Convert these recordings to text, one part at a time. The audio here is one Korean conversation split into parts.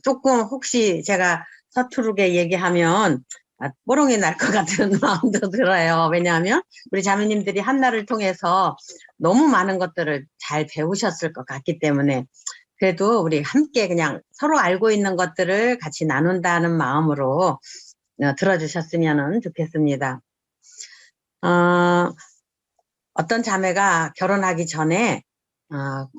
조금 혹시 제가 서투르게 얘기하면 뽀롱이 날 것 같은 마음도 들어요. 왜냐하면 우리 자매님들이 한나를 통해서 너무 많은 것들을 잘 배우셨을 것 같기 때문에 그래도 우리 함께 그냥 서로 알고 있는 것들을 같이 나눈다는 마음으로 들어주셨으면 좋겠습니다. 어떤 자매가 결혼하기 전에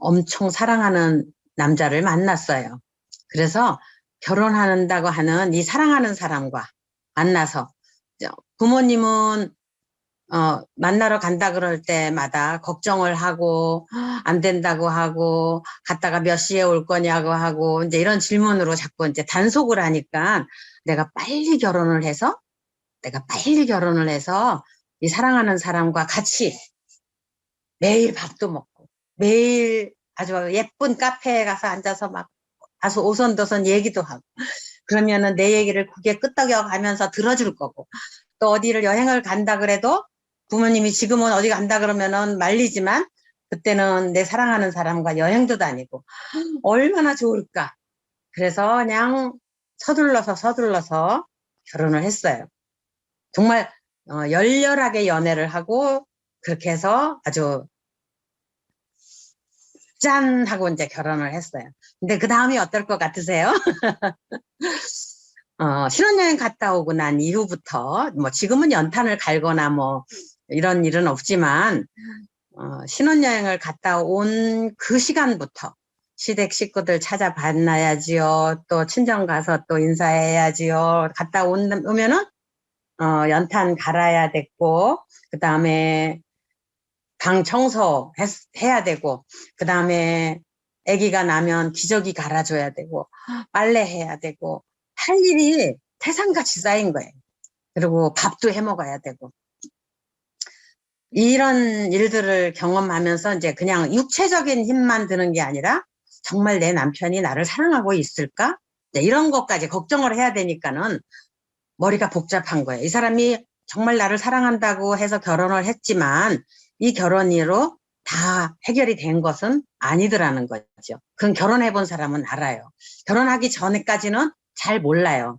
엄청 사랑하는 남자를 만났어요. 그래서 결혼한다고 하는 이 사랑하는 사람과 만나서 부모님은 만나러 간다 그럴 때마다 걱정을 하고 안 된다고 하고 갔다가 몇 시에 올 거냐고 하고 이제 이런 질문으로 자꾸 이제 단속을 하니까 내가 빨리 결혼을 해서 이 사랑하는 사람과 같이 매일 밥도 먹고 매일 아주 예쁜 카페에 가서 앉아서 막 아주 오손도손 얘기도 하고 그러면은 내 얘기를 귀에 끄덕여 가면서 들어줄 거고 또 어디를 여행을 간다 그래도 부모님이 지금은 어디 간다 그러면은 말리지만 그때는 내 사랑하는 사람과 여행도 다니고 얼마나 좋을까. 그래서 그냥 서둘러서 결혼을 했어요. 정말 열렬하게 연애를 하고 그렇게 해서 아주 짠 하고 이제 결혼을 했어요. 근데 그 다음이 어떨 것 같으세요? 신혼여행 갔다 오고 난 이후부터 뭐 지금은 연탄을 갈거나 뭐 이런 일은 없지만 신혼여행을 갔다 온 그 시간부터 시댁 식구들 찾아봐야지요. 또 친정 가서 또 인사해야지요. 갔다 오면은 연탄 갈아야 됐고 그 다음에 방 청소 해야 되고 그 다음에 아기가 나면 기저귀 갈아줘야 되고 빨래 해야 되고 할 일이 태산같이 쌓인 거예요. 그리고 밥도 해 먹어야 되고 이런 일들을 경험하면서 이제 그냥 육체적인 힘만 드는 게 아니라 정말 내 남편이 나를 사랑하고 있을까? 이런 것까지 걱정을 해야 되니까는 머리가 복잡한 거예요. 이 사람이 정말 나를 사랑한다고 해서 결혼을 했지만 이 결혼으로 다 해결이 된 것은 아니더라는 거죠. 그건 결혼해 본 사람은 알아요. 결혼하기 전에까지는 잘 몰라요.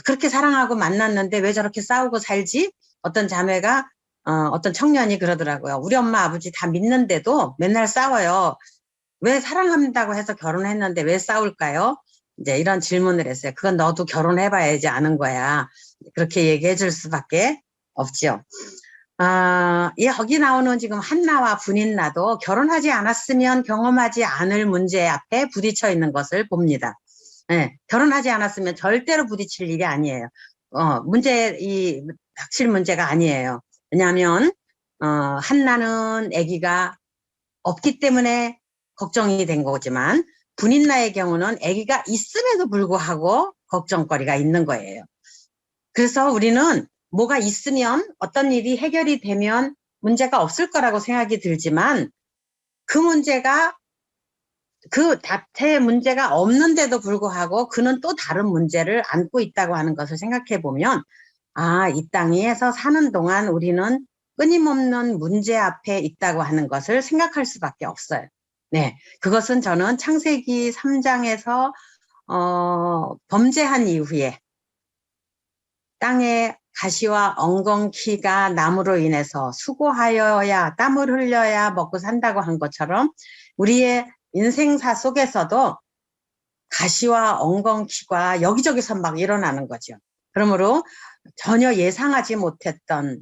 그렇게 사랑하고 만났는데 왜 저렇게 싸우고 살지? 어떤 자매가 어떤 청년이 그러더라고요. 우리 엄마 아버지 다 믿는데도 맨날 싸워요. 왜 사랑한다고 해서 결혼했는데 왜 싸울까요? 이제 이런 질문을 했어요. 그건 너도 결혼해봐야지 아는 거야. 그렇게 얘기해 줄 수밖에 없죠. 여기 나오는 지금 한나와 분인나도 결혼하지 않았으면 경험하지 않을 문제 앞에 부딪혀 있는 것을 봅니다. 네, 결혼하지 않았으면 절대로 부딪힐 일이 아니에요. 닥칠 문제가 아니에요. 왜냐하면, 한나는 아기가 없기 때문에 걱정이 된 거지만, 분인나의 경우는 아기가 있음에도 불구하고 걱정거리가 있는 거예요. 그래서 우리는 뭐가 있으면 어떤 일이 해결이 되면 문제가 없을 거라고 생각이 들지만, 그 문제가 그 자체의 문제가 없는데도 불구하고 그는 또 다른 문제를 안고 있다고 하는 것을 생각해 보면 이 땅에서 사는 동안 우리는 끊임없는 문제 앞에 있다고 하는 것을 생각할 수밖에 없어요. 네, 그것은 저는 창세기 3장에서 범죄한 이후에 땅에 가시와 엉겅퀴가 나무로 인해서 수고하여야 땀을 흘려야 먹고 산다고 한 것처럼 우리의 인생사 속에서도 가시와 엉겅퀴가 여기저기서 막 일어나는 거죠. 그러므로 전혀 예상하지 못했던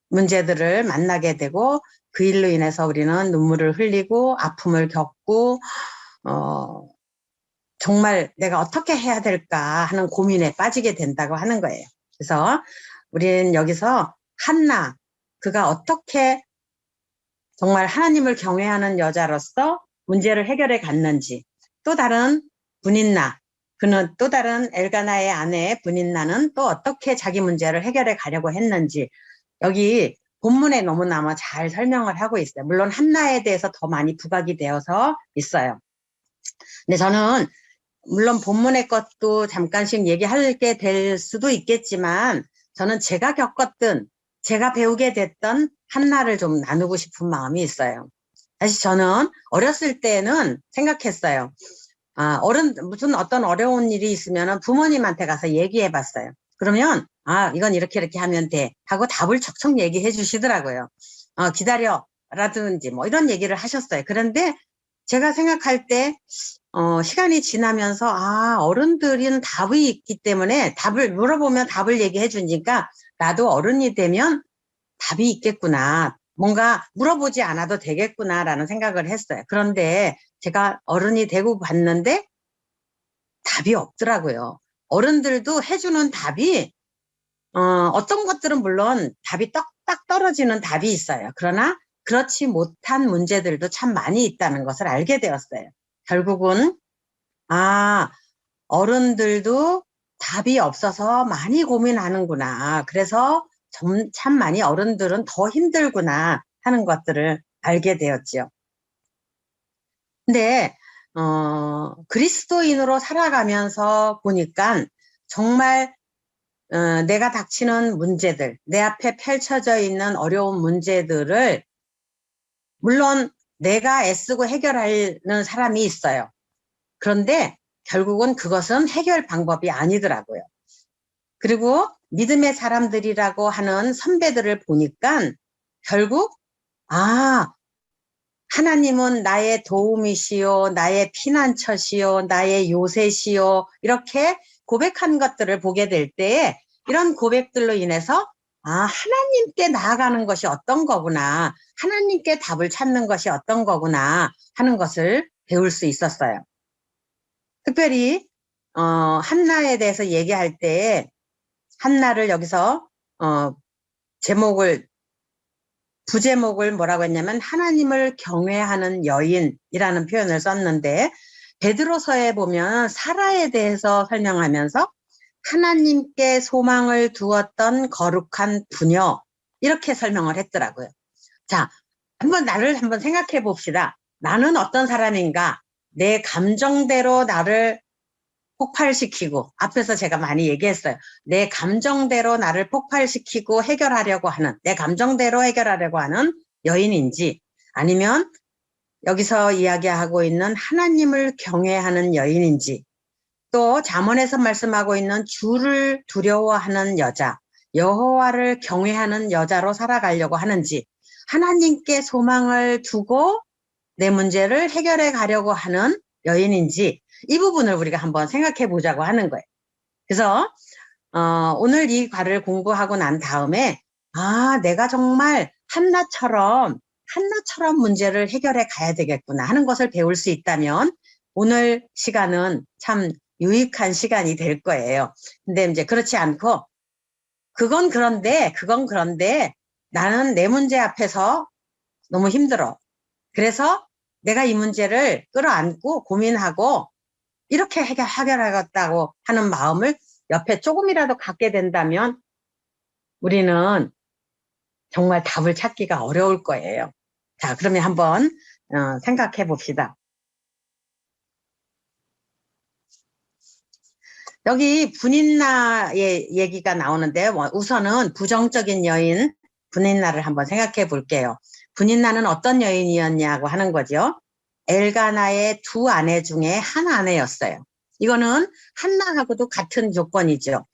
문제들을 만나게 되고 그 일로 인해서 우리는 눈물을 흘리고 아픔을 겪고 정말 내가 어떻게 해야 될까 하는 고민에 빠지게 된다고 하는 거예요. 그래서 우리는 여기서 한나, 그가 어떻게 정말 하나님을 경외하는 여자로서 문제를 해결해 갔는지, 또 다른 분인나, 그는 또 다른 엘가나의 아내 분인나는 또 어떻게 자기 문제를 해결해 가려고 했는지 여기 본문에 너무나 잘 설명을 하고 있어요. 물론 한나에 대해서 더 많이 부각이 되어서 있어요. 근데 저는 물론 본문의 것도 잠깐씩 얘기하게 될 수도 있겠지만 저는 제가 겪었던, 제가 배우게 됐던 한나를 좀 나누고 싶은 마음이 있어요. 사실 저는 어렸을 때는 생각했어요. 무슨 어떤 어려운 일이 있으면 부모님한테 가서 얘기해 봤어요. 그러면, 이건 이렇게 하면 돼. 하고 답을 척척 얘기해 주시더라고요. 기다려. 라든지 뭐 이런 얘기를 하셨어요. 그런데 제가 생각할 때, 시간이 지나면서, 어른들은 답이 있기 때문에 답을 물어보면 답을 얘기해 주니까 나도 어른이 되면 답이 있겠구나. 뭔가 물어보지 않아도 되겠구나라는 생각을 했어요. 그런데 제가 어른이 되고 봤는데 답이 없더라고요. 어른들도 해주는 답이, 어떤 것들은 물론 답이 떡딱 떨어지는 답이 있어요. 그러나 그렇지 못한 문제들도 참 많이 있다는 것을 알게 되었어요. 결국은, 어른들도 답이 없어서 많이 고민하는구나. 그래서 참 많이 어른들은 더 힘들구나 하는 것들을 알게 되었죠. 근데 그리스도인으로 살아가면서 보니까 정말 내가 닥치는 문제들, 내 앞에 펼쳐져 있는 어려운 문제들을 물론 내가 애쓰고 해결하는 사람이 있어요. 그런데 결국은 그것은 해결 방법이 아니더라고요. 그리고 믿음의 사람들이라고 하는 선배들을 보니까 결국 하나님은 나의 도움이시요, 나의 피난처시요, 나의 요새시요 이렇게 고백한 것들을 보게 될 때에 이런 고백들로 인해서 하나님께 나아가는 것이 어떤 거구나, 하나님께 답을 찾는 것이 어떤 거구나 하는 것을 배울 수 있었어요. 특별히 한나에 대해서 얘기할 때 한나를 여기서 부제목을 뭐라고 했냐면 하나님을 경외하는 여인이라는 표현을 썼는데 베드로서에 보면 사라에 대해서 설명하면서 하나님께 소망을 두었던 거룩한 부녀 이렇게 설명을 했더라고요. 자, 나를 한번 생각해 봅시다. 나는 어떤 사람인가? 내 감정대로 나를 폭발시키고, 앞에서 제가 많이 얘기했어요. 내 감정대로 나를 폭발시키고 해결하려고 하는, 내 감정대로 해결하려고 하는 여인인지, 아니면 여기서 이야기하고 있는 하나님을 경외하는 여인인지, 또 잠언에서 말씀하고 있는 주를 두려워하는 여자, 여호와를 경외하는 여자로 살아가려고 하는지, 하나님께 소망을 두고 내 문제를 해결해 가려고 하는 여인인지, 이 부분을 우리가 한번 생각해 보자고 하는 거예요. 그래서 오늘 이 과를 공부하고 난 다음에 내가 정말 한나처럼 문제를 해결해 가야 되겠구나 하는 것을 배울 수 있다면 오늘 시간은 참 유익한 시간이 될 거예요. 근데 이제 그렇지 않고 그건 그런데 나는 내 문제 앞에서 너무 힘들어. 그래서 내가 이 문제를 끌어안고 고민하고 이렇게 해결하겠다고 하는 마음을 옆에 조금이라도 갖게 된다면 우리는 정말 답을 찾기가 어려울 거예요. 자, 그러면 한번 생각해 봅시다. 여기 분인나의 얘기가 나오는데 우선은 부정적인 여인 분인나를 한번 생각해 볼게요. 분인나는 어떤 여인이었냐고 하는 거죠. 엘가나의 두 아내 중에 한 아내였어요. 이거는 한나하고도 같은 조건이죠.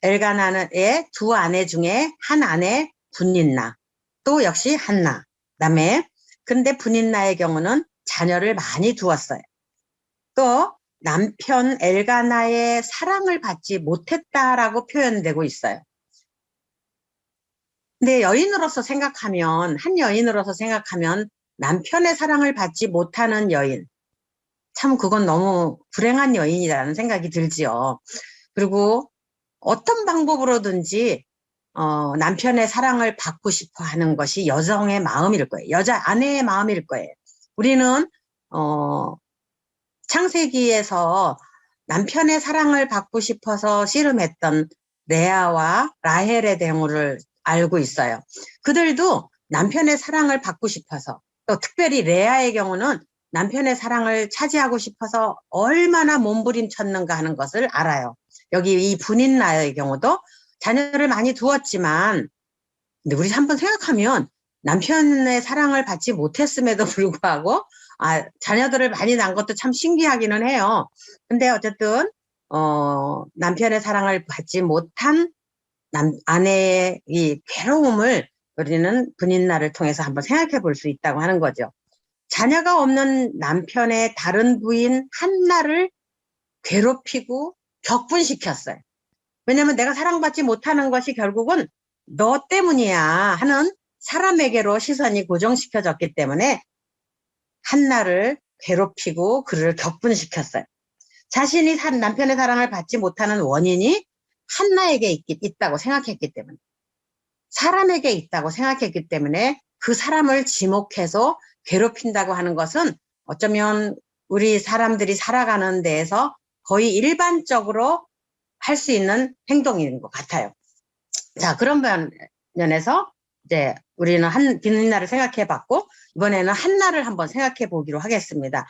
엘가나의 두 아내 중에 한 아내 분인나, 또 역시 한나. 그다음에 근데 분인나의 경우는 자녀를 많이 두었어요. 또 남편 엘가나의 사랑을 받지 못했다라고 표현되고 있어요. 근데 여인으로서 생각하면, 한 여인으로서 생각하면 남편의 사랑을 받지 못하는 여인, 참 그건 너무 불행한 여인이라는 생각이 들지요. 그리고 어떤 방법으로든지 남편의 사랑을 받고 싶어 하는 것이 여성의 마음일 거예요. 여자 아내의 마음일 거예요. 우리는 창세기에서 남편의 사랑을 받고 싶어서 씨름했던 레아와 라헬의 경우를 알고 있어요. 그들도 남편의 사랑을 받고 싶어서, 또 특별히 레아의 경우는 남편의 사랑을 차지하고 싶어서 얼마나 몸부림쳤는가 하는 것을 알아요. 여기 이 분인나의 경우도 자녀를 많이 두었지만, 근데 우리 한번 생각하면 남편의 사랑을 받지 못했음에도 불구하고 자녀들을 많이 낳은 것도 참 신기하기는 해요. 근데 어쨌든, 남편의 사랑을 받지 못한 아내의 이 괴로움을 우리는 분인날을 통해서 한번 생각해 볼 수 있다고 하는 거죠. 자녀가 없는 남편의 다른 부인 한나를 괴롭히고 격분시켰어요. 왜냐면 내가 사랑받지 못하는 것이 결국은 너 때문이야 하는 사람에게로 시선이 고정시켜졌기 때문에 한나를 괴롭히고 그를 격분시켰어요. 자신이 남편의 사랑을 받지 못하는 원인이 한나에게 있다고 생각했기 때문에, 사람에게 있다고 생각했기 때문에 그 사람을 지목해서 괴롭힌다고 하는 것은 어쩌면 우리 사람들이 살아가는 데에서 거의 일반적으로 할 수 있는 행동인 것 같아요. 자, 그런 면에서 이제 우리는 비린나를 생각해 봤고, 이번에는 한나를 한번 생각해 보기로 하겠습니다.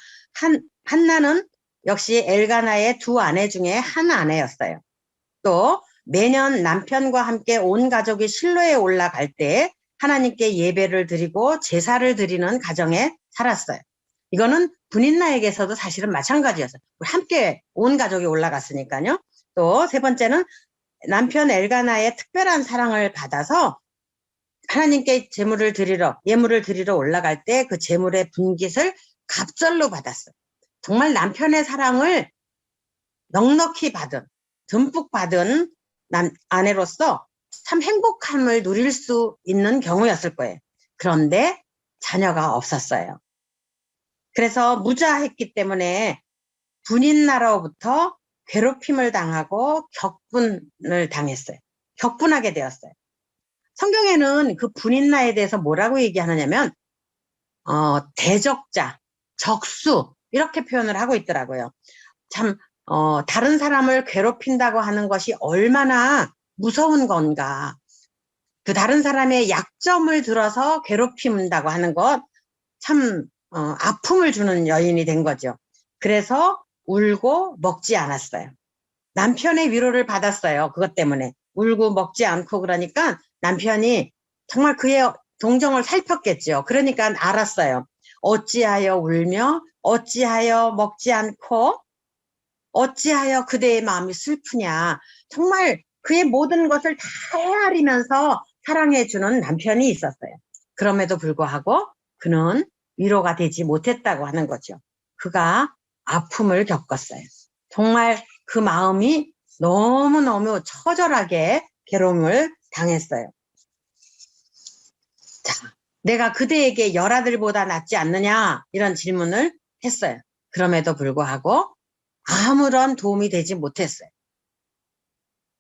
한나는 역시 엘가나의 두 아내 중에 한 아내였어요. 또 매년 남편과 함께 온 가족이 실로에 올라갈 때 하나님께 예배를 드리고 제사를 드리는 가정에 살았어요. 이거는 분인나에게서도 사실은 마찬가지였어요. 함께 온 가족이 올라갔으니까요. 또 세 번째는 남편 엘가나의 특별한 사랑을 받아서 하나님께 예물을 드리러 올라갈 때 그 제물의 분깃을 갑절로 받았어요. 정말 남편의 사랑을 넉넉히 받은, 듬뿍 받은 아내로서 참 행복함을 누릴 수 있는 경우였을 거예요. 그런데 자녀가 없었어요. 그래서 무자했기 때문에 분인나로부터 괴롭힘을 당하고 격분을 당했어요. 격분하게 되었어요. 성경에는 그 분인나에 대해서 뭐라고 얘기하느냐면 대적자, 적수 이렇게 표현을 하고 있더라고요. 참 다른 사람을 괴롭힌다고 하는 것이 얼마나 무서운 건가. 그 다른 사람의 약점을 들어서 괴롭힌다고 하는 것 참 아픔을 주는 여인이 된 거죠. 그래서 울고 먹지 않았어요. 남편의 위로를 받았어요. 그것 때문에 울고 먹지 않고, 그러니까 남편이 정말 그의 동정을 살폈겠죠. 그러니까 알았어요. 어찌하여 울며 어찌하여 먹지 않고 어찌하여 그대의 마음이 슬프냐. 정말 그의 모든 것을 다 헤아리면서 사랑해주는 남편이 있었어요. 그럼에도 불구하고 그는 위로가 되지 못했다고 하는 거죠. 그가 아픔을 겪었어요. 정말 그 마음이 너무너무 처절하게 괴로움을 당했어요. 자, 내가 그대에게 열아들보다 낫지 않느냐 이런 질문을 했어요. 그럼에도 불구하고 아무런 도움이 되지 못했어요.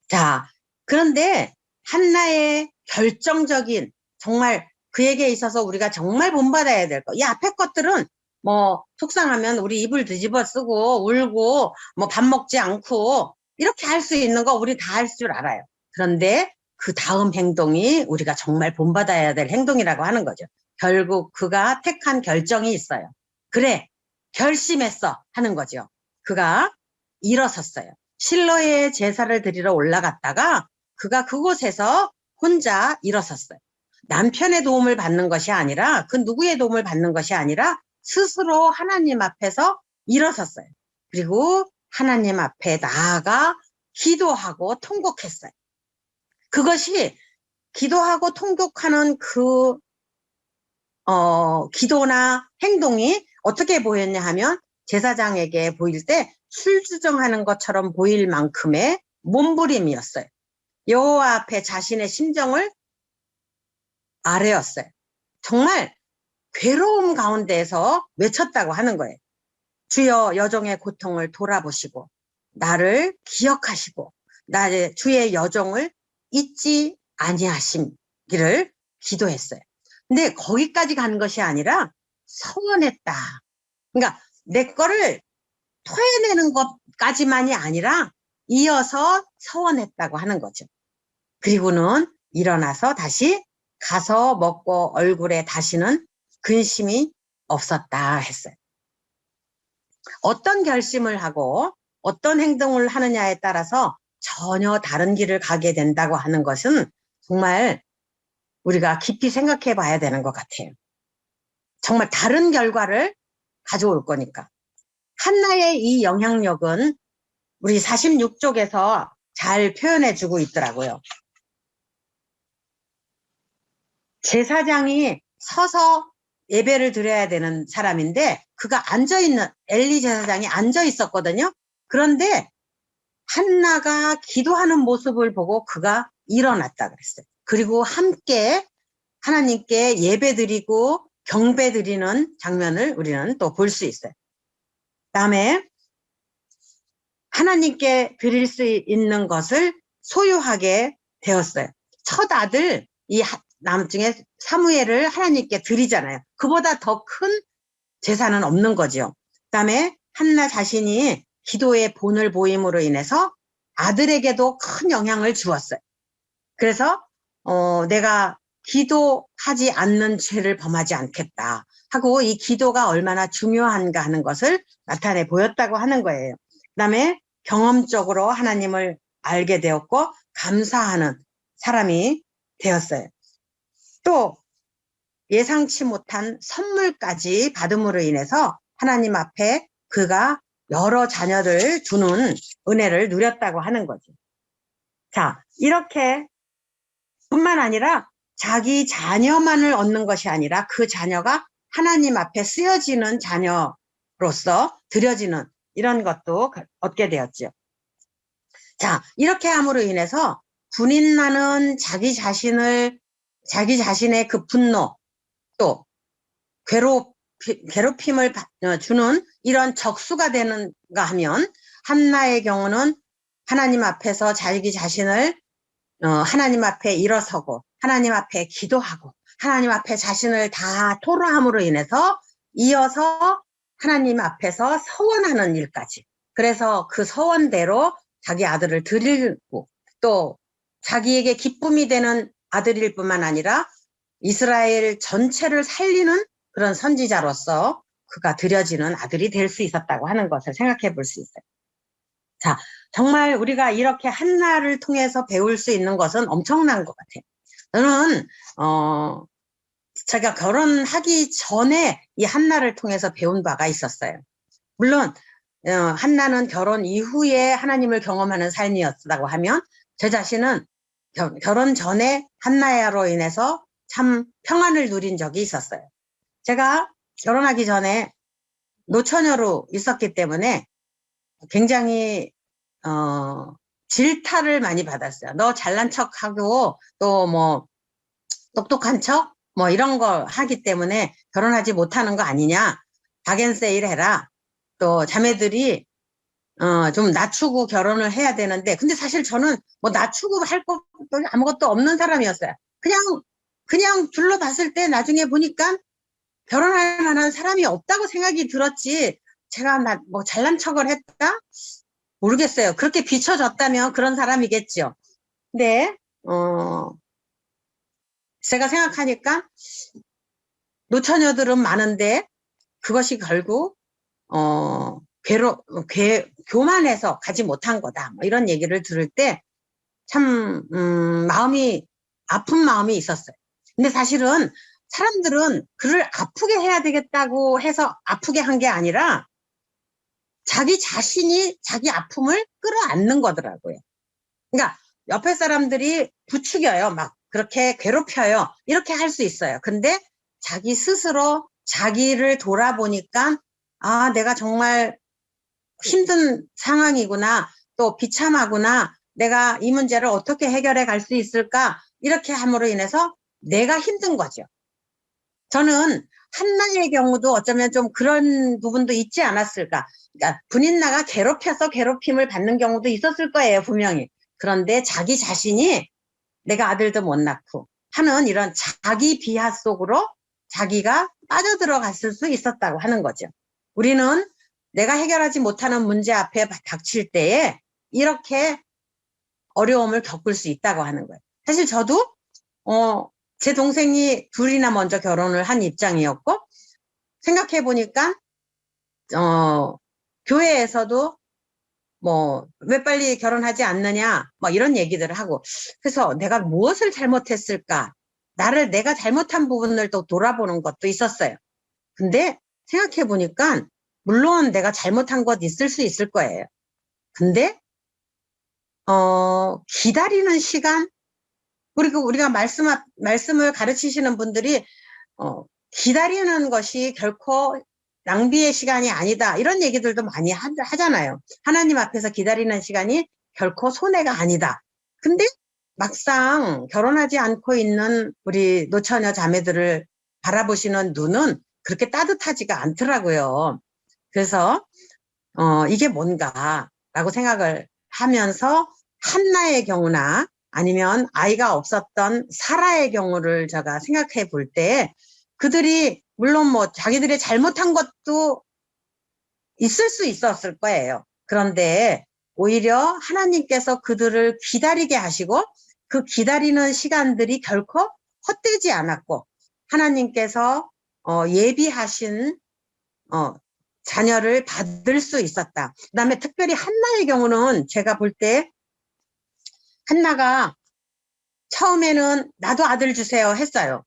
자, 그런데 한나의 결정적인, 정말 그에게 있어서 우리가 정말 본받아야 될 거, 이 앞에 것들은 뭐 속상하면 우리 입을 뒤집어 쓰고 울고 뭐 밥 먹지 않고 이렇게 할 수 있는 거 우리 다 할 줄 알아요. 그런데 그 다음 행동이 우리가 정말 본받아야 될 행동이라고 하는 거죠. 결국 그가 택한 결정이 있어요. 그래, 결심했어 하는 거죠. 그가 일어섰어요. 실로에 제사를 드리러 올라갔다가 그가 그곳에서 혼자 일어섰어요. 남편의 도움을 받는 것이 아니라, 그 누구의 도움을 받는 것이 아니라 스스로 하나님 앞에서 일어섰어요. 그리고 하나님 앞에 나아가 기도하고 통곡했어요. 그것이 기도하고 통곡하는 그 기도나 행동이 어떻게 보였냐 하면 제사장에게 보일 때 술주정하는 것처럼 보일 만큼의 몸부림이었어요. 여호와 앞에 자신의 심정을 아뢰었어요. 정말 괴로움 가운데에서 외쳤다고 하는 거예요. 주여 여종의 고통을 돌아보시고 나를 기억하시고 나의 주의 여종을 잊지 아니하시기를 기도했어요. 근데 거기까지 간 것이 아니라 서원했다. 그러니까 내 거를 토해내는 것까지만이 아니라 이어서 서원했다고 하는 거죠. 그리고는 일어나서 다시 가서 먹고 얼굴에 다시는 근심이 없었다 했어요. 어떤 결심을 하고 어떤 행동을 하느냐에 따라서 전혀 다른 길을 가게 된다고 하는 것은 정말 우리가 깊이 생각해 봐야 되는 것 같아요. 정말 다른 결과를 가져올 거니까. 한나의 이 영향력은 우리 46쪽에서 잘 표현해 주고 있더라고요. 제사장이 서서 예배를 드려야 되는 사람인데 그가 앉아있는, 엘리 제사장이 앉아 있었거든요. 그런데 한나가 기도하는 모습을 보고 그가 일어났다 그랬어요. 그리고 함께 하나님께 예배 드리고 경배 드리는 장면을 우리는 또 볼 수 있어요. 다음에 하나님께 드릴 수 있는 것을 소유하게 되었어요. 첫 아들 이 남중에 사무엘을 하나님께 드리잖아요. 그보다 더 큰 제사는 없는 거죠. 그다음에 한나 자신이 기도의 본을 보임으로 인해서 아들에게도 큰 영향을 주었어요. 그래서 내가 기도하지 않는 죄를 범하지 않겠다 하고 이 기도가 얼마나 중요한가 하는 것을 나타내 보였다고 하는 거예요. 그다음에 경험적으로 하나님을 알게 되었고 감사하는 사람이 되었어요. 또 예상치 못한 선물까지 받음으로 인해서 하나님 앞에 그가 여러 자녀를 주는 은혜를 누렸다고 하는 거죠. 자, 이렇게 뿐만 아니라 자기 자녀만을 얻는 것이 아니라 그 자녀가 하나님 앞에 쓰여지는 자녀로서 드려지는 이런 것도 얻게 되었죠. 자, 이렇게 함으로 인해서 군인나는 자기 자신의 그 분노 또 괴롭힘을 주는 이런 적수가 되는가 하면 한나의 경우는 하나님 앞에서 자기 자신을 하나님 앞에 일어서고 하나님 앞에 기도하고 하나님 앞에 자신을 다 토로함으로 인해서 이어서 하나님 앞에서 서원하는 일까지. 그래서 그 서원대로 자기 아들을 드리고 또 자기에게 기쁨이 되는 아들일 뿐만 아니라 이스라엘 전체를 살리는 그런 선지자로서 그가 드려지는 아들이 될 수 있었다고 하는 것을 생각해 볼 수 있어요. 자, 정말 우리가 이렇게 한나를 통해서 배울 수 있는 것은 엄청난 것 같아요. 저는 제가 결혼하기 전에 이 한나를 통해서 배운 바가 있었어요. 물론 한나는 결혼 이후에 하나님을 경험하는 삶이었다고 하면 제 자신은 결혼 전에 한나야로 인해서 참 평안을 누린 적이 있었어요. 제가 결혼하기 전에 노처녀로 있었기 때문에 굉장히 질타를 많이 받았어요. 너 잘난 척하고 또 뭐 똑똑한 척 뭐 이런 거 하기 때문에 결혼하지 못하는 거 아니냐. 박앤세일 해라. 또 자매들이 좀 낮추고 결혼을 해야 되는데 근데 사실 저는 뭐 낮추고 할 것도 아무것도 없는 사람이었어요. 그냥 둘러봤을 때 나중에 보니까 결혼할 만한 사람이 없다고 생각이 들었지 제가 뭐 잘난 척을 했다? 모르겠어요. 그렇게 비춰졌다면 그런 사람이겠죠. 근데 제가 생각하니까 노처녀들은 많은데 그것이 결국 교만해서 가지 못한 거다. 뭐 이런 얘기를 들을 때 참 아픈 마음이 있었어요. 근데 사실은 사람들은 그를 아프게 해야 되겠다고 해서 아프게 한 게 아니라 자기 자신이 자기 아픔을 끌어안는 거더라고요. 그러니까 옆에 사람들이 부추겨요. 막 그렇게 괴롭혀요. 이렇게 할 수 있어요. 근데 자기 스스로 자기를 돌아보니까 아, 내가 정말 힘든 상황이구나. 또 비참하구나. 내가 이 문제를 어떻게 해결해 갈 수 있을까? 이렇게 함으로 인해서 내가 힘든 거죠. 저는 한나의 경우도 어쩌면 좀 그런 부분도 있지 않았을까. 그러니까 군인나가 괴롭혀서 괴롭힘을 받는 경우도 있었을 거예요, 분명히. 그런데 자기 자신이 내가 아들도 못 낳고 하는 이런 자기 비하 속으로 자기가 빠져들어갔을 수 있었다고 하는 거죠. 우리는 내가 해결하지 못하는 문제 앞에 닥칠 때에 이렇게 어려움을 겪을 수 있다고 하는 거예요. 사실 저도 제 동생이 둘이나 먼저 결혼을 한 입장이었고 생각해 보니까 교회에서도 뭐 왜 빨리 결혼하지 않느냐 뭐 이런 얘기들을 하고 그래서 내가 무엇을 잘못했을까 내가 잘못한 부분을 또 돌아보는 것도 있었어요. 근데 생각해 보니까 물론 내가 잘못한 것 있을 수 있을 거예요. 근데 기다리는 시간, 그리고 우리가 말씀을 가르치시는 분들이 기다리는 것이 결코 낭비의 시간이 아니다, 이런 얘기들도 많이 하잖아요. 하나님 앞에서 기다리는 시간이 결코 손해가 아니다. 근데 막상 결혼하지 않고 있는 우리 노처녀 자매들을 바라보시는 눈은 그렇게 따뜻하지가 않더라고요. 그래서 이게 뭔가라고 생각을 하면서 한나의 경우나 아니면 아이가 없었던 사라의 경우를 제가 생각해 볼 때, 그들이 물론 뭐 자기들이 잘못한 것도 있을 수 있었을 거예요. 그런데 오히려 하나님께서 그들을 기다리게 하시고 그 기다리는 시간들이 결코 헛되지 않았고, 하나님께서 예비하신 자녀를 받을 수 있었다. 그다음에 특별히 한나의 경우는 제가 볼 때 한나가 처음에는 나도 아들 주세요 했어요.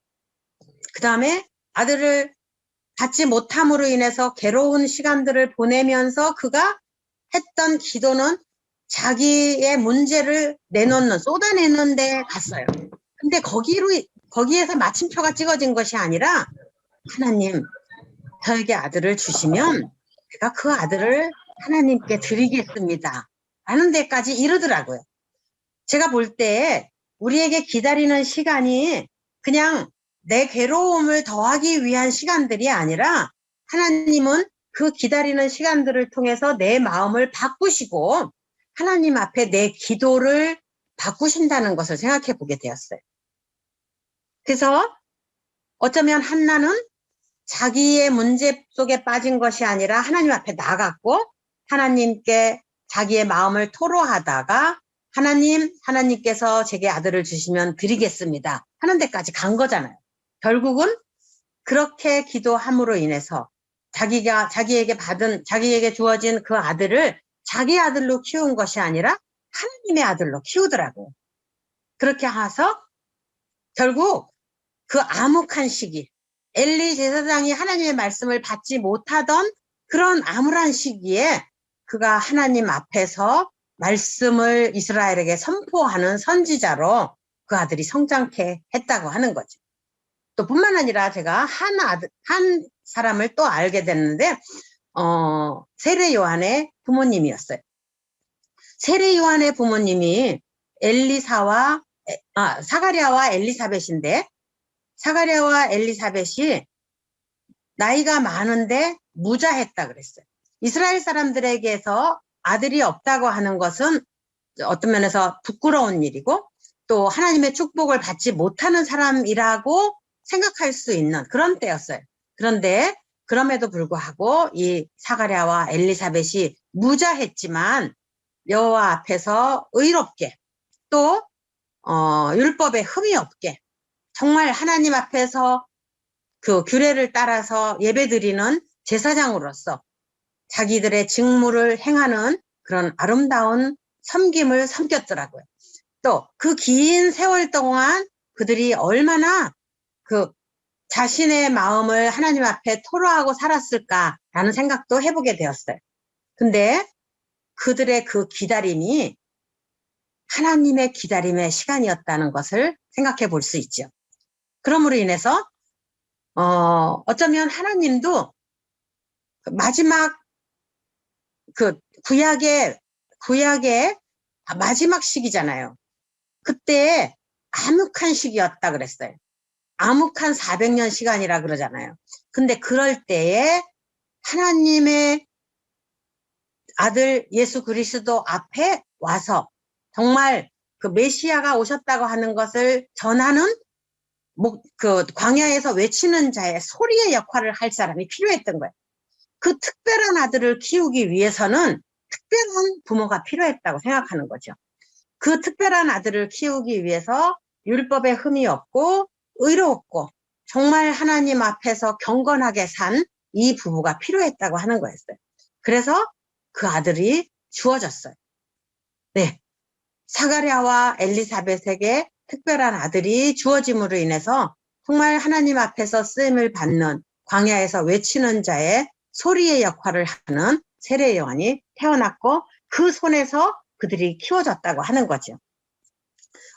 그 다음에 아들을 받지 못함으로 인해서 괴로운 시간들을 보내면서 그가 했던 기도는 자기의 문제를 쏟아내는 데 갔어요. 근데 거기에서 마침표가 찍어진 것이 아니라, 하나님, 저에게 아들을 주시면 제가 그 아들을 하나님께 드리겠습니다, 라는 데까지 이르더라고요. 제가 볼 때 우리에게 기다리는 시간이 그냥 내 괴로움을 더하기 위한 시간들이 아니라, 하나님은 그 기다리는 시간들을 통해서 내 마음을 바꾸시고 하나님 앞에 내 기도를 바꾸신다는 것을 생각해 보게 되었어요. 그래서 어쩌면 한나는 자기의 문제 속에 빠진 것이 아니라 하나님 앞에 나갔고 하나님께 자기의 마음을 토로하다가 하나님께서 제게 아들을 주시면 드리겠습니다 하는 데까지 간 거잖아요. 결국은 그렇게 기도함으로 인해서 자기에게 주어진 그 아들을 자기 아들로 키운 것이 아니라 하나님의 아들로 키우더라고요. 그렇게 해서 결국 그 암흑한 시기, 엘리 제사장이 하나님의 말씀을 받지 못하던 그런 암울한 시기에 그가 하나님 앞에서 말씀을 이스라엘에게 선포하는 선지자로 그 아들이 성장케 했다고 하는 거죠. 또 뿐만 아니라 제가 한 사람을 또 알게 됐는데, 세례 요한의 부모님이었어요. 세례 요한의 부모님이 사가랴와 엘리사벳인데, 사가랴와 엘리사벳이 나이가 많은데 무자했다 그랬어요. 이스라엘 사람들에게서 아들이 없다고 하는 것은 어떤 면에서 부끄러운 일이고, 또 하나님의 축복을 받지 못하는 사람이라고 생각할 수 있는 그런 때였어요. 그런데 그럼에도 불구하고 이 사가랴와 엘리사벳이 무자했지만 여호와 앞에서 의롭게, 또 율법에 흠이 없게, 정말 하나님 앞에서 그 규례를 따라서 예배드리는 제사장으로서 자기들의 직무를 행하는 그런 아름다운 섬김을 섬겼더라고요. 또 그 긴 세월 동안 그들이 얼마나 그 자신의 마음을 하나님 앞에 토로하고 살았을까라는 생각도 해보게 되었어요. 근데 그들의 그 기다림이 하나님의 기다림의 시간이었다는 것을 생각해 볼 수 있죠. 그러므로 인해서 어쩌면 하나님도 마지막 그 구약의 마지막 시기잖아요. 그때 암흑한 시기였다 그랬어요. 암흑한 400년 시간이라 그러잖아요. 근데 그럴 때에 하나님의 아들 예수 그리스도 앞에 와서 정말 그 메시아가 오셨다고 하는 것을 전하는 그 광야에서 외치는 자의 소리의 역할을 할 사람이 필요했던 거예요. 그 특별한 아들을 키우기 위해서는 특별한 부모가 필요했다고 생각하는 거죠. 그 특별한 아들을 키우기 위해서 율법에 흠이 없고 의롭고 정말 하나님 앞에서 경건하게 산 이 부부가 필요했다고 하는 거였어요. 그래서 그 아들이 주어졌어요. 네, 사가랴와 엘리사벳에게 특별한 아들이 주어짐으로 인해서 정말 하나님 앞에서 쓰임을 받는 광야에서 외치는 자의 소리의 역할을 하는 세례 요한이 태어났고 그 손에서 그들이 키워졌다고 하는 거죠.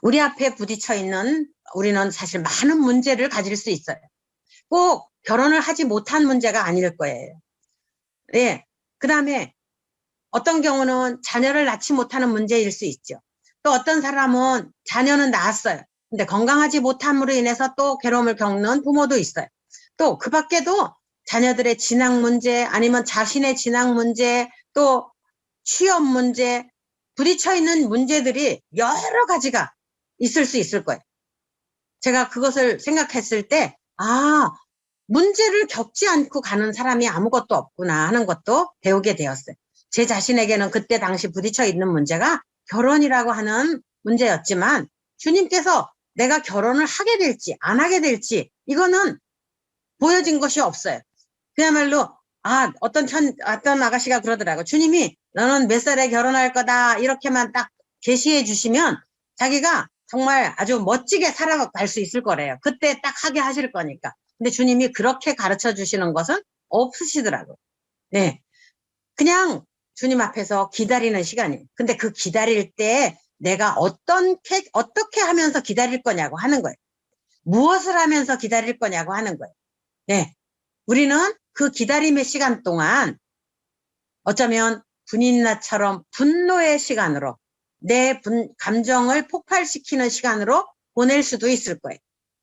우리 앞에 부딪혀 있는 우리는 사실 많은 문제를 가질 수 있어요. 꼭 결혼을 하지 못한 문제가 아닐 거예요. 네. 그 다음에 어떤 경우는 자녀를 낳지 못하는 문제일 수 있죠. 또 어떤 사람은 자녀는 낳았어요. 근데 건강하지 못함으로 인해서 또 괴로움을 겪는 부모도 있어요. 또 그 밖에도 자녀들의 진학 문제 아니면 자신의 진학 문제 또 취업 문제 부딪혀 있는 문제들이 여러 가지가 있을 수 있을 거예요. 제가 그것을 생각했을 때 문제를 겪지 않고 가는 사람이 아무것도 없구나 하는 것도 배우게 되었어요. 제 자신에게는 그때 당시 부딪혀 있는 문제가 결혼이라고 하는 문제였지만 주님께서 내가 결혼을 하게 될지 안 하게 될지 이거는 보여진 것이 없어요. 그야말로 어떤 아가씨가 그러더라고. 주님이 너는 몇 살에 결혼할 거다 이렇게만 딱 제시해 주시면 자기가 정말 아주 멋지게 살아갈 수 있을 거래요. 그때 딱 하게 하실 거니까. 근데 주님이 그렇게 가르쳐 주시는 것은 없으시더라고요. 네. 그냥 주님 앞에서 기다리는 시간이에요. 근데 그 기다릴 때 내가 어떻게 하면서 기다릴 거냐고 하는 거예요. 무엇을 하면서 기다릴 거냐고 하는 거예요. 네. 우리는 그 기다림의 시간 동안 어쩌면 분인나처럼 분노의 시간으로 내 감정을 폭발시키는 시간으로 보낼 수도 있을 거예요.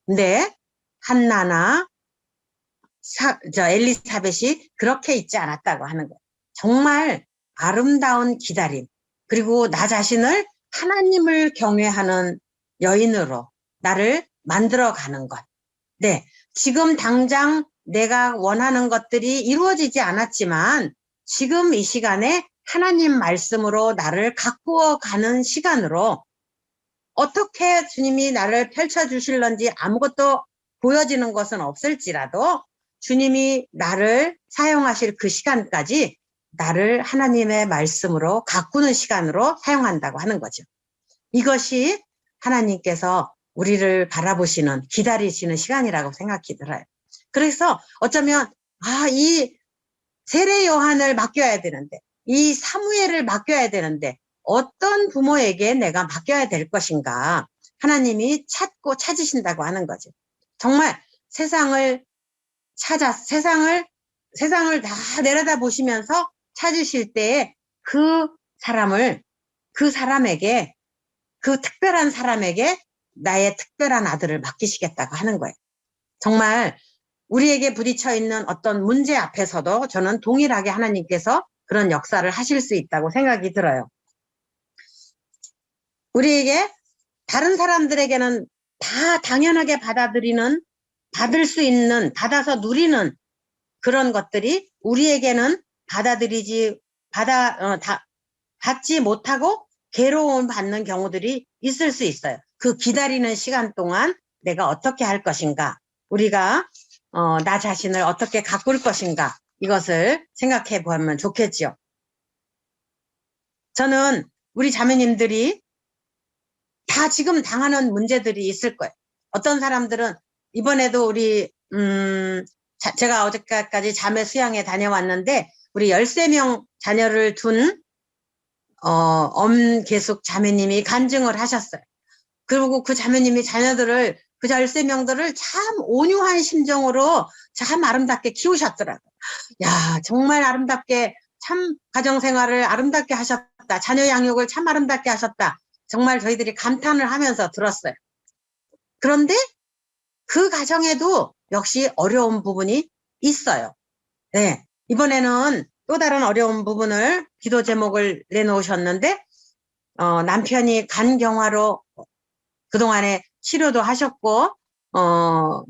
근데 한나나 엘리사벳이 그렇게 있지 않았다고 하는 거예요. 정말 아름다운 기다림 그리고 나 자신을 하나님을 경외하는 여인으로 나를 만들어가는 것. 네, 지금 당장 내가 원하는 것들이 이루어지지 않았지만 지금 이 시간에 하나님 말씀으로 나를 가꾸어 가는 시간으로 어떻게 주님이 나를 펼쳐주실런지 아무것도 보여지는 것은 없을지라도 주님이 나를 사용하실 그 시간까지 나를 하나님의 말씀으로 가꾸는 시간으로 사용한다고 하는 거죠. 이것이 하나님께서 우리를 바라보시는 기다리시는 시간이라고 생각이 들어요. 그래서 어쩌면 이 세례 요한을 맡겨야 되는데 이 사무엘을 맡겨야 되는데 어떤 부모에게 내가 맡겨야 될 것인가 하나님이 찾으신다고 하는 거죠. 정말 세상을 다 내려다 보시면서 찾으실 때에 그 사람에게 그 특별한 사람에게 나의 특별한 아들을 맡기시겠다고 하는 거예요. 정말 우리에게 부딪혀 있는 어떤 문제 앞에서도 저는 동일하게 하나님께서 그런 역사를 하실 수 있다고 생각이 들어요. 우리에게 다른 사람들에게는 다 당연하게 받을 수 있는, 받아서 누리는 그런 것들이 우리에게는 받지 못하고 괴로움 받는 경우들이 있을 수 있어요. 그 기다리는 시간 동안 내가 어떻게 할 것인가, 우리가 나 자신을 어떻게 가꿀 것인가, 이것을 생각해 보면 좋겠죠. 저는 우리 자매님들이 다 지금 당하는 문제들이 있을 거예요. 어떤 사람들은 이번에도 우리 제가 어저께까지 자매 수양에 다녀왔는데 우리 13명 자녀를 둔 엄계숙 자매님이 간증을 하셨어요. 그리고 그 자매님이 자녀들을 그 13명들을 참 온유한 심정으로 참 아름답게 키우셨더라고요. 야, 정말 아름답게 참 가정생활을 아름답게 하셨다. 자녀 양육을 참 아름답게 하셨다. 정말 저희들이 감탄을 하면서 들었어요. 그런데 그 가정에도 역시 어려운 부분이 있어요. 네, 이번에는 또 다른 어려운 부분을 기도 제목을 내놓으셨는데 남편이 간경화로 그동안에 치료도 하셨고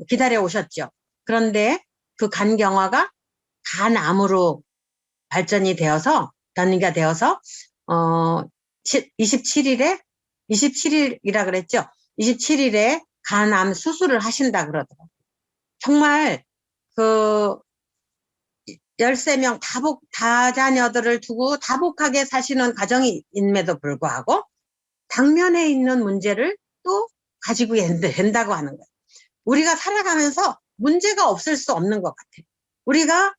기다려 오셨죠. 그런데 그 간경화가 간암으로 변이가 되어서 27일이라 그랬죠. 27일에 간암 수술을 하신다 그러더라고요. 정말 그 13명 다자녀들을 두고 다복하게 사시는 가정임에도 불구하고 당면에 있는 문제를 또 가지고 된다고 하는 거예요. 우리가 살아가면서 문제가 없을 수 없는 것 같아요. 우리가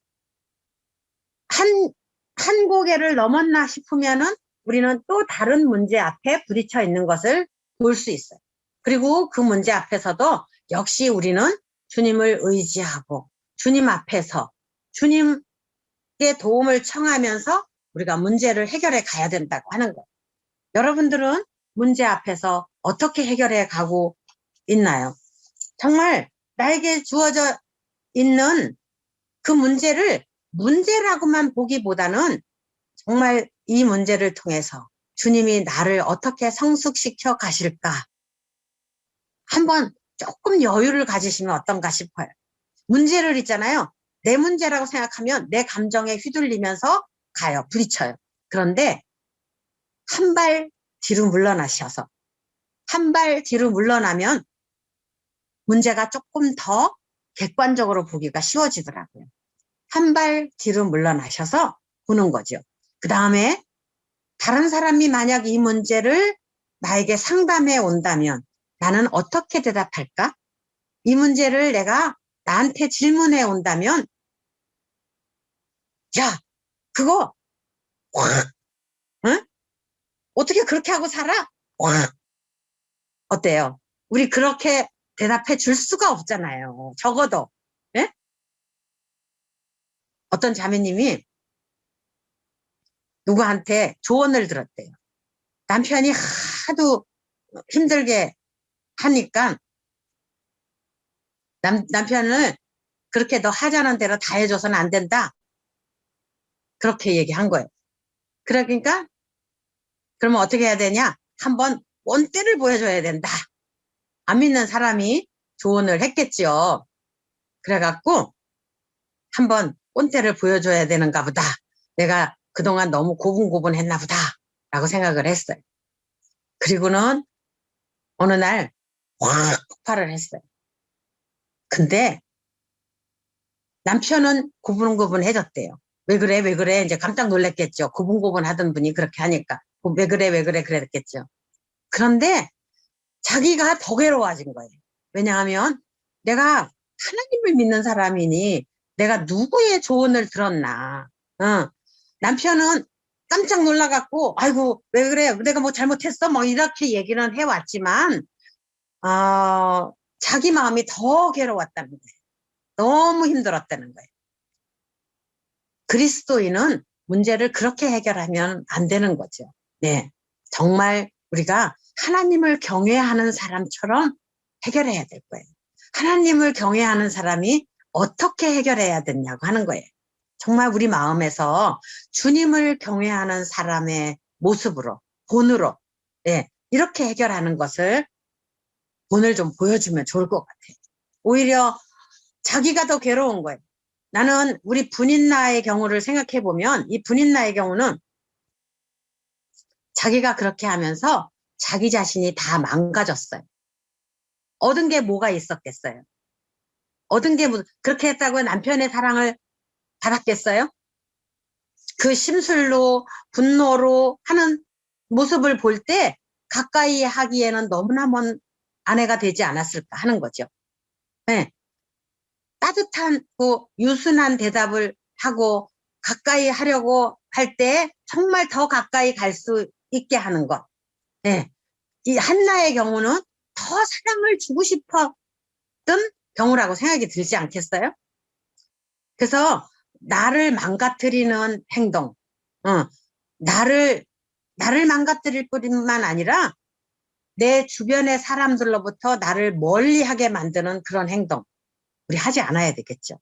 한 고개를 넘었나 싶으면은 우리는 또 다른 문제 앞에 부딪혀 있는 것을 볼 수 있어요. 그리고 그 문제 앞에서도 역시 우리는 주님을 의지하고 주님 앞에서 주님께 도움을 청하면서 우리가 문제를 해결해 가야 된다고 하는 거예요. 여러분들은 문제 앞에서 어떻게 해결해 가고 있나요? 정말 나에게 주어져 있는 그 문제를 문제라고만 보기보다는 정말 이 문제를 통해서 주님이 나를 어떻게 성숙시켜 가실까? 한번 조금 여유를 가지시면 어떤가 싶어요. 문제를 있잖아요. 내 문제라고 생각하면 내 감정에 휘둘리면서 가요. 부딪혀요. 그런데 한 발 뒤로 물러나셔서 한 발 뒤로 물러나면 문제가 조금 더 객관적으로 보기가 쉬워지더라고요. 한 발 뒤로 물러나셔서 보는 거죠. 그 다음에 다른 사람이 만약 이 문제를 나에게 상담해 온다면 나는 어떻게 대답할까? 이 문제를 내가 나한테 질문해 온다면 야, 그거 확, 응? 어떻게 그렇게 하고 살아? 확. 어때요? 우리 그렇게 대답해 줄 수가 없잖아요. 적어도. 예? 어떤 자매님이 누구한테 조언을 들었대요. 남편이 하도 힘들게 하니까 남편을 그렇게 너 하자는 대로 다 해줘서는 안 된다. 그렇게 얘기한 거예요. 그러니까 그러면 어떻게 해야 되냐? 한번 본때를 보여줘야 된다. 안 믿는 사람이 조언을 했겠지요. 그래갖고 한번 본때를 보여줘야 되는가 보다. 내가 그동안 너무 고분고분했나 보다 라고 생각을 했어요. 그리고는 어느 날 확 폭발을 했어요. 근데 남편은 고분고분해졌대요. 왜 그래 왜 그래 이제 깜짝 놀랐겠죠. 고분고분 하던 분이 그렇게 하니까 왜 그래 왜 그래 그랬겠죠. 그런데 자기가 더 괴로워진 거예요. 왜냐하면 내가 하나님을 믿는 사람이니 내가 누구의 조언을 들었나. 남편은 깜짝 놀라갖고 아이고 왜 그래 내가 뭐 잘못했어 뭐 이렇게 얘기는 해왔지만 자기 마음이 더 괴로웠다는 거예요. 너무 힘들었다는 거예요. 그리스도인은 문제를 그렇게 해결하면 안 되는 거죠. 네, 정말 우리가 하나님을 경외하는 사람처럼 해결해야 될 거예요. 하나님을 경외하는 사람이 어떻게 해결해야 되냐고 하는 거예요. 정말 우리 마음에서 주님을 경외하는 사람의 모습으로, 본으로, 네, 이렇게 해결하는 것을 오늘 좀 보여주면 좋을 것 같아요. 오히려 자기가 더 괴로운 거예요. 나는 우리 분인나의 경우를 생각해 보면 이 분인나의 경우는 자기가 그렇게 하면서 자기 자신이 다 망가졌어요. 얻은 게 뭐가 있었겠어요? 얻은 게 그렇게 했다고 남편의 사랑을 받았겠어요? 그 심술로 분노로 하는 모습을 볼 때 가까이 하기에는 너무나 먼 아내가 되지 않았을까 하는 거죠. 네. 따뜻한 유순한 대답을 하고 가까이 하려고 할 때 정말 더 가까이 갈 수 있게 하는 것. 네. 이 한나의 경우는 더 사랑을 주고 싶었던 경우라고 생각이 들지 않겠어요? 그래서 나를 망가뜨리는 행동, 나를 망가뜨릴 뿐만 아니라 내 주변의 사람들로부터 나를 멀리하게 만드는 그런 행동, 우리 하지 않아야 되겠죠.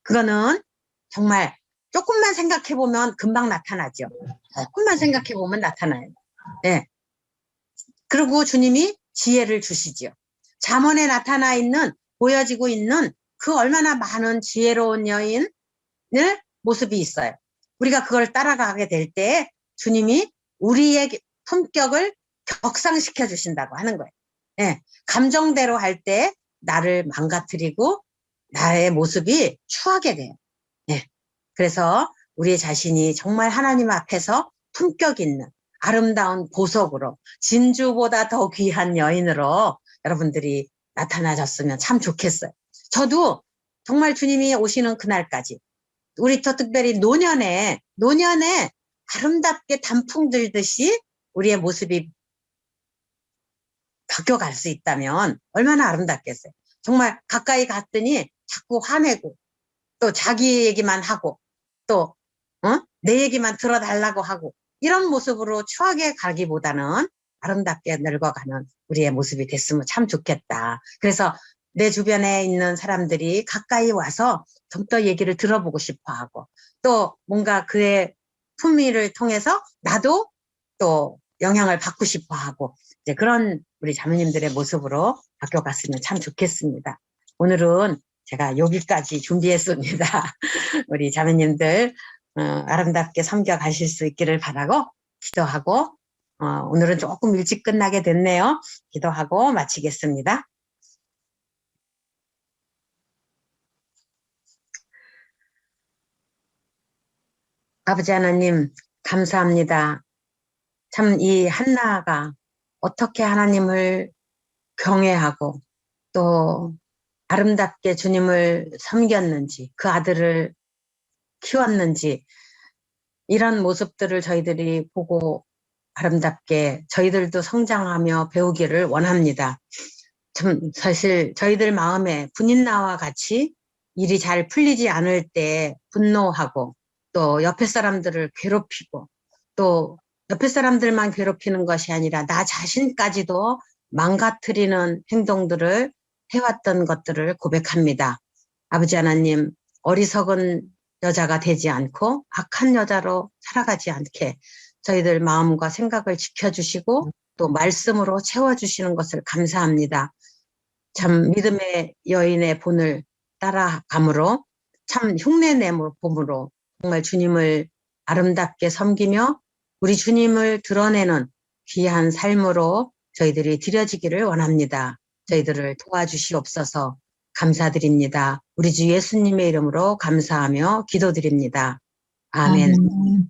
그거는 정말 조금만 생각해보면 금방 나타나죠. 조금만 생각해보면 나타나요. 네. 그리고 주님이 지혜를 주시죠. 잠언에 나타나 있는, 보여지고 있는 그 얼마나 많은 지혜로운 여인의 모습이 있어요. 우리가 그걸 따라가게 될 때 주님이 우리의 품격을 격상시켜 주신다고 하는 거예요. 네. 감정대로 할 때 나를 망가뜨리고 나의 모습이 추하게 돼요. 네. 그래서 우리 자신이 정말 하나님 앞에서 품격 있는 아름다운 보석으로 진주보다 더 귀한 여인으로 여러분들이 나타나셨으면 참 좋겠어요. 저도 정말 주님이 오시는 그날까지 우리 더 특별히 노년에 아름답게 단풍 들듯이 우리의 모습이 바뀌어갈 수 있다면 얼마나 아름답겠어요. 정말 가까이 갔더니 자꾸 화내고 또 자기 얘기만 하고 또 내 얘기만 들어달라고 하고 이런 모습으로 추하게 가기보다는 아름답게 늙어가는 우리의 모습이 됐으면 참 좋겠다. 그래서 내 주변에 있는 사람들이 가까이 와서 좀 더 얘기를 들어보고 싶어 하고 또 뭔가 그의 품위를 통해서 나도 또 영향을 받고 싶어 하고 이제 그런 우리 자매님들의 모습으로 바뀌어갔으면 참 좋겠습니다. 오늘은 제가 여기까지 준비했습니다. 우리 자매님들 아름답게 섬겨 가실 수 있기를 바라고 기도하고 오늘은 조금 일찍 끝나게 됐네요. 기도하고 마치겠습니다. 아버지 하나님 감사합니다. 참 이 한나가 어떻게 하나님을 경외하고 또 아름답게 주님을 섬겼는지 그 아들을 키웠는지 이런 모습들을 저희들이 보고 아름답게 저희들도 성장하며 배우기를 원합니다. 참 사실 저희들 마음에 분인나와 같이 일이 잘 풀리지 않을 때 분노하고 또 옆에 사람들을 괴롭히고 또 옆에 사람들만 괴롭히는 것이 아니라 나 자신까지도 망가뜨리는 행동들을 해왔던 것들을 고백합니다. 아버지 하나님, 어리석은 여자가 되지 않고 악한 여자로 살아가지 않게 저희들 마음과 생각을 지켜주시고 또 말씀으로 채워주시는 것을 감사합니다. 참 믿음의 여인의 본을 따라감으로 참 흉내내므로 봄으로 정말 주님을 아름답게 섬기며 우리 주님을 드러내는 귀한 삶으로 저희들이 드려지기를 원합니다. 저희들을 도와주시옵소서. 감사드립니다. 우리 주 예수님의 이름으로 감사하며 기도드립니다. 아멘. 아멘.